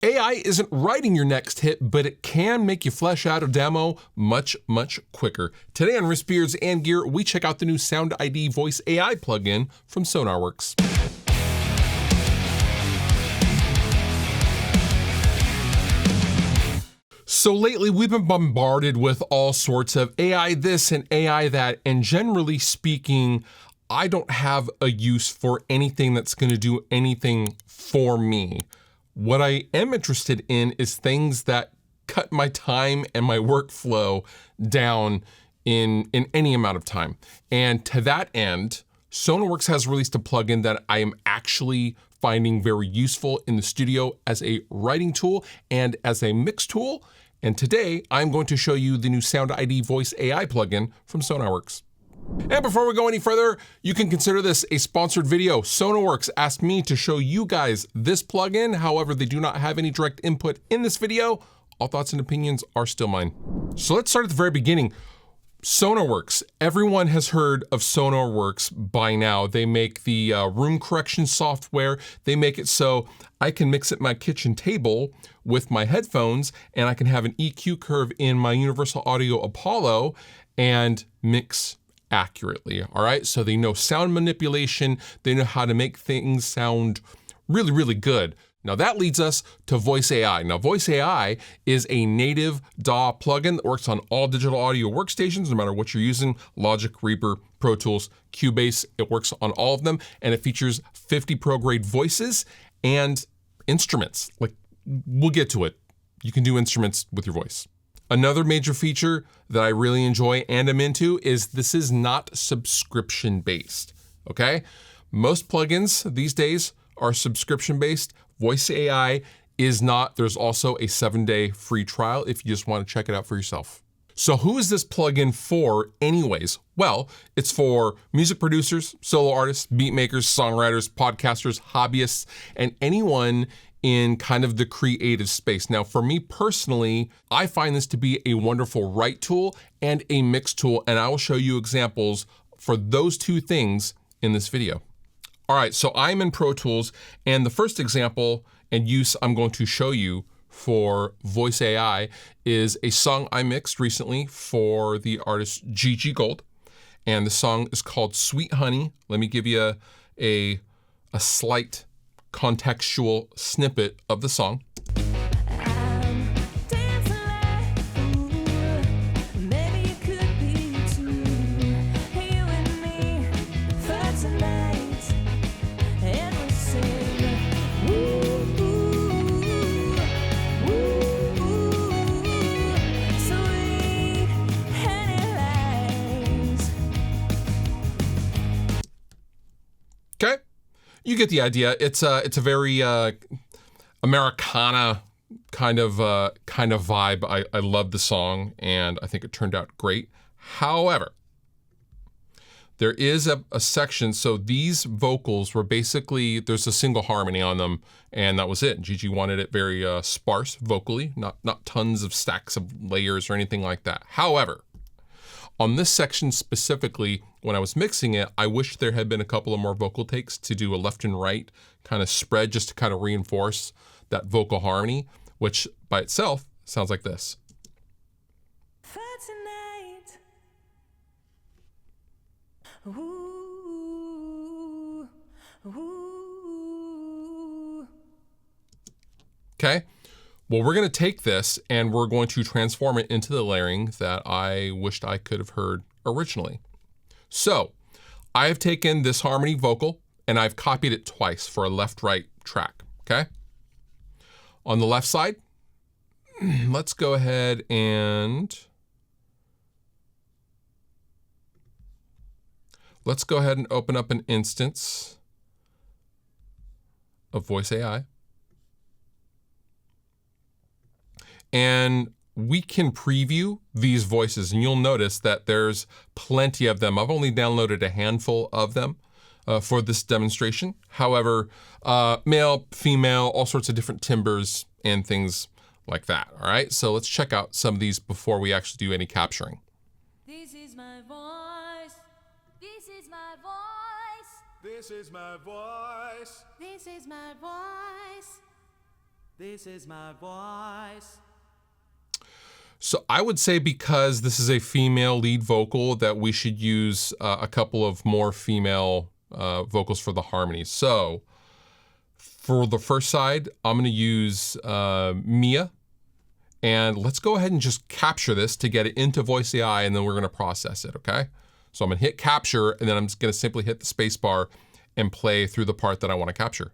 AI isn't writing your next hit, but it can make you flesh out a demo much, much quicker. Today on Wrist Beards and Gear, we check out the new SoundID VoiceAI plugin from Sonarworks. So lately, we've been bombarded with all sorts of AI this and AI that, and generally speaking, I don't have a use for anything that's going to do anything for me. What I am interested in is things that cut my time and my workflow down in any amount of time. And to that end, Sonarworks has released a plugin that I am actually finding very useful in the studio as a writing tool and as a mix tool. And today, I'm going to show you the new SoundID VoiceAI plugin from Sonarworks. And before we go any further, you can consider this a sponsored video. Sonarworks asked me to show you guys this plugin. However, they do not have any direct input in this video. All thoughts and opinions are still mine. So let's start at the very beginning. Sonarworks. Everyone has heard of Sonarworks by now. They make the room correction software. They make it so I can mix at my kitchen table with my headphones, and I can have an EQ curve in my Universal Audio Apollo and mix accurately. All right, so they know sound manipulation. They know how to make things sound really, really good. Now that leads us to VoiceAI. Now VoiceAI is a native DAW plugin that works on all digital audio workstations, no matter what you're using, Logic, Reaper, Pro Tools, Cubase, it works on all of them, and it features 50 pro-grade voices and instruments. Like, we'll get to it. You can do instruments with your voice. Another major feature that I really enjoy and am into is this is not subscription-based, okay? Most plugins these days are subscription-based. VoiceAI is not. There's also a 7-day free trial if you just want to check it out for yourself. So who is this plugin for anyways? Well, it's for music producers, solo artists, beat makers, songwriters, podcasters, hobbyists, and anyone in kind of the creative space. Now, for me personally, I find this to be a wonderful write tool and a mix tool, and I will show you examples for those two things in this video. All right, so I'm in Pro Tools, and the first example and use I'm going to show you for VoiceAI is a song I mixed recently for the artist Gigi Gold, and the song is called Sweet Honey. Let me give you a slight contextual snippet of the song. Okay, you get the idea. It's a very Americana kind of vibe. I love the song, and I think it turned out great. However, there is a section. So these vocals were basically, there's a single harmony on them, and that was it. Gigi wanted it very sparse vocally, not tons of stacks of layers or anything like that. However, on this section specifically, when I was mixing it, I wish there had been a couple of more vocal takes to do a left and right kind of spread, just to kind of reinforce that vocal harmony, which by itself sounds like this. For tonight. Ooh, ooh. Okay. Well, we're going to take this and we're going to transform it into the layering that I wished I could have heard originally. So I have taken this harmony vocal and I've copied it twice for a left-right track, okay? On the left side, let's go ahead and open up an instance of VoiceAI. And we can preview these voices, and you'll notice that there's plenty of them. I've only downloaded a handful of them for this demonstration. However, male, female, all sorts of different timbres and things like that. All right, so let's check out some of these before we actually do any capturing. This is my voice. This is my voice. This is my voice. This is my voice. This is my voice. So I would say because this is a female lead vocal that we should use a couple of more female vocals for the harmonies. So for the first side, I'm gonna use Mia. And let's go ahead and just capture this to get it into VoiceAI, and then we're gonna process it, okay? So I'm gonna hit capture, and then I'm just gonna simply hit the space bar and play through the part that I wanna capture.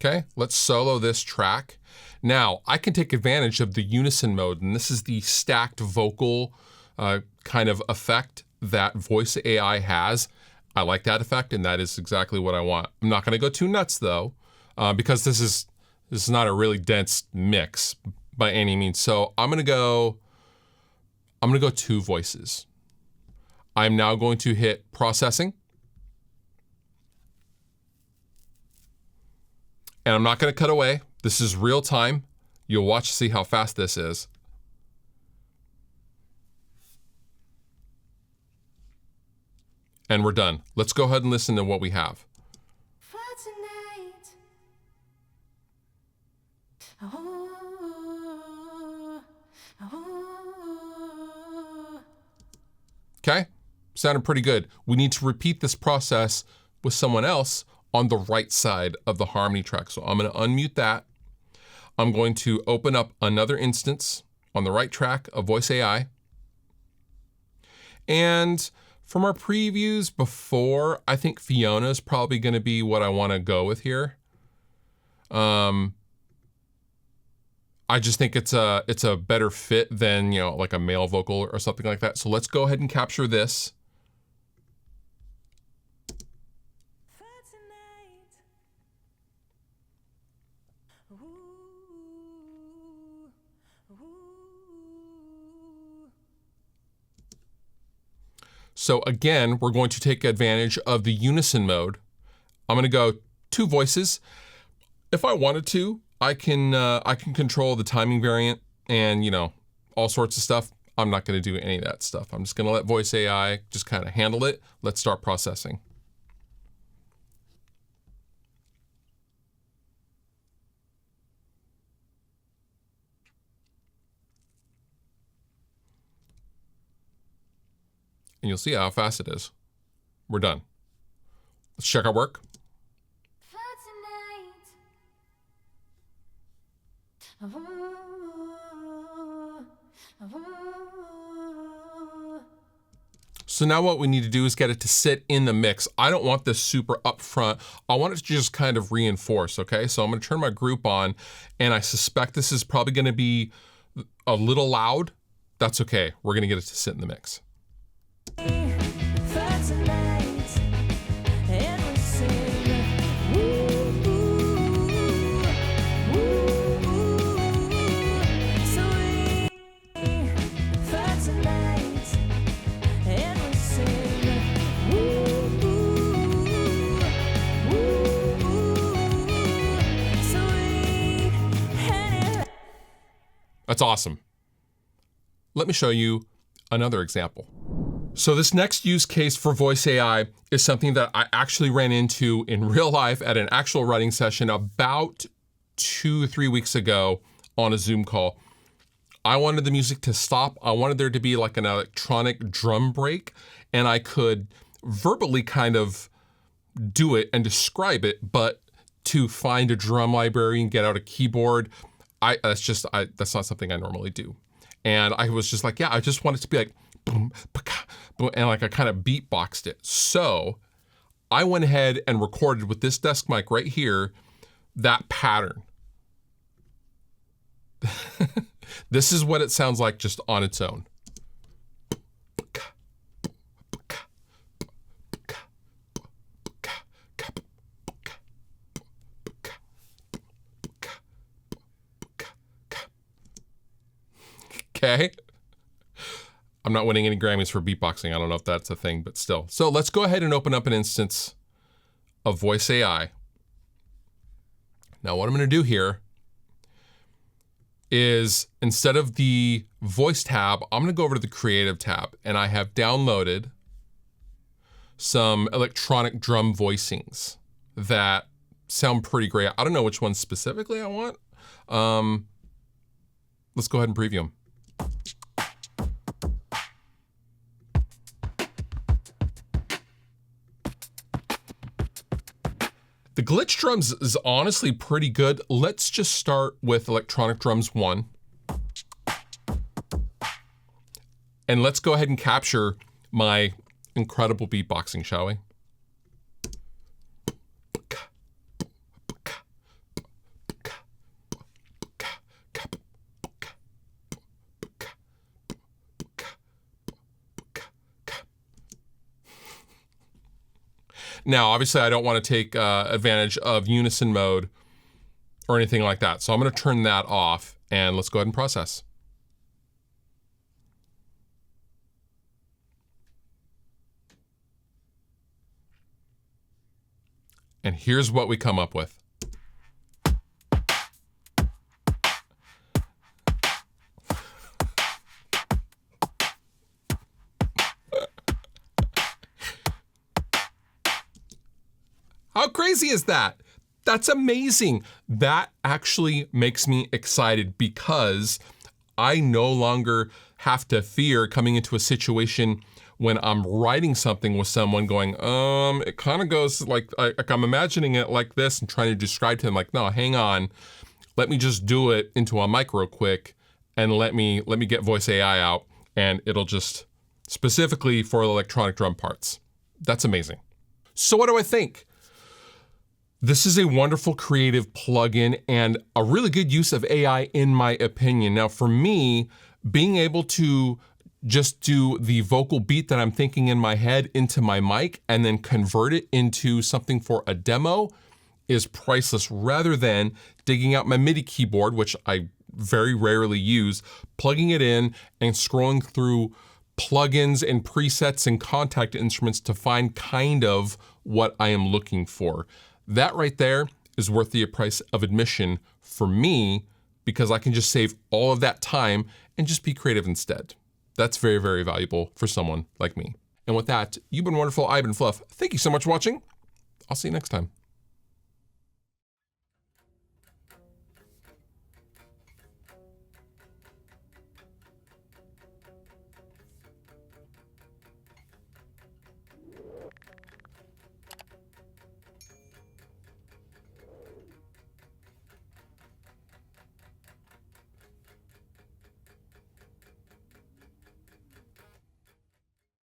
Okay, let's solo this track. Now, I can take advantage of the unison mode, and this is the stacked vocal kind of effect that VoiceAI has. I like that effect, and that is exactly what I want. I'm not gonna go too nuts though, because this is not a really dense mix by any means. So I'm gonna go 2 voices. I'm now going to hit processing. And I'm not gonna cut away. This is real time. You'll watch to see how fast this is. And we're done. Let's go ahead and listen to what we have. For tonight. Oh. Okay, sounded pretty good. We need to repeat this process with someone else on the right side of the harmony track. So I'm gonna unmute that. I'm going to open up another instance on the right track of VoiceAI. And from our previews before, I think Fiona is probably gonna be what I wanna go with here. I just think it's a better fit than, you know, like a male vocal or something like that. So let's go ahead and capture this. So again, we're going to take advantage of the unison mode. I'm gonna go 2 voices. If I wanted to, I can control the timing variant and, you know, all sorts of stuff. I'm not gonna do any of that stuff. I'm just gonna let VoiceAI just kind of handle it. Let's start processing. And you'll see how fast it is. We're done. Let's check our work. For tonight. So now what we need to do is get it to sit in the mix. I don't want this super upfront. I want it to just kind of reinforce, okay? So I'm gonna turn my group on, and I suspect this is probably gonna be a little loud. That's okay, we're gonna get it to sit in the mix. That's awesome. Let me show you another example. So this next use case for VoiceAI is something that I actually ran into in real life at an actual writing session about 2 or 3 weeks ago on a Zoom call. I wanted the music to stop. I wanted there to be like an electronic drum break, and I could verbally kind of do it and describe it, but to find a drum library and get out a keyboard, that's not something I normally do. And I was just like, yeah, I just want it to be like, boom, boom, and like I kind of beatboxed it. So I went ahead and recorded with this desk mic right here, that pattern. This is what it sounds like just on its own. Okay. I'm not winning any Grammys for beatboxing. I don't know if that's a thing, but still. So let's go ahead and open up an instance of VoiceAI. Now what I'm gonna do here is instead of the voice tab, I'm gonna go over to the creative tab, and I have downloaded some electronic drum voicings that sound pretty great. I don't know which ones specifically I want. Let's go ahead and preview them. The glitch drums is honestly pretty good. Let's just start with electronic drums 1. And let's go ahead and capture my incredible beatboxing, shall we? Now, obviously, I don't want to take advantage of unison mode or anything like that. So I'm going to turn that off, and let's go ahead and process. And here's what we come up with. How crazy is that? That's amazing. That actually makes me excited because I no longer have to fear coming into a situation when I'm writing something with someone going, it kind of goes like I'm imagining it like this and trying to describe to them like, no, hang on. Let me just do it into a mic real quick and let me get VoiceAI out, and it'll just specifically for electronic drum parts. That's amazing. So what do I think? This is a wonderful creative plugin and a really good use of AI in my opinion. Now for me, being able to just do the vocal beat that I'm thinking in my head into my mic and then convert it into something for a demo is priceless, rather than digging out my MIDI keyboard, which I very rarely use, plugging it in and scrolling through plugins and presets and contact instruments to find kind of what I am looking for. That right there is worth the price of admission for me, because I can just save all of that time and just be creative instead. That's very, very valuable for someone like me. And with that, you've been wonderful. I've been Fluff. Thank you so much for watching. I'll see you next time.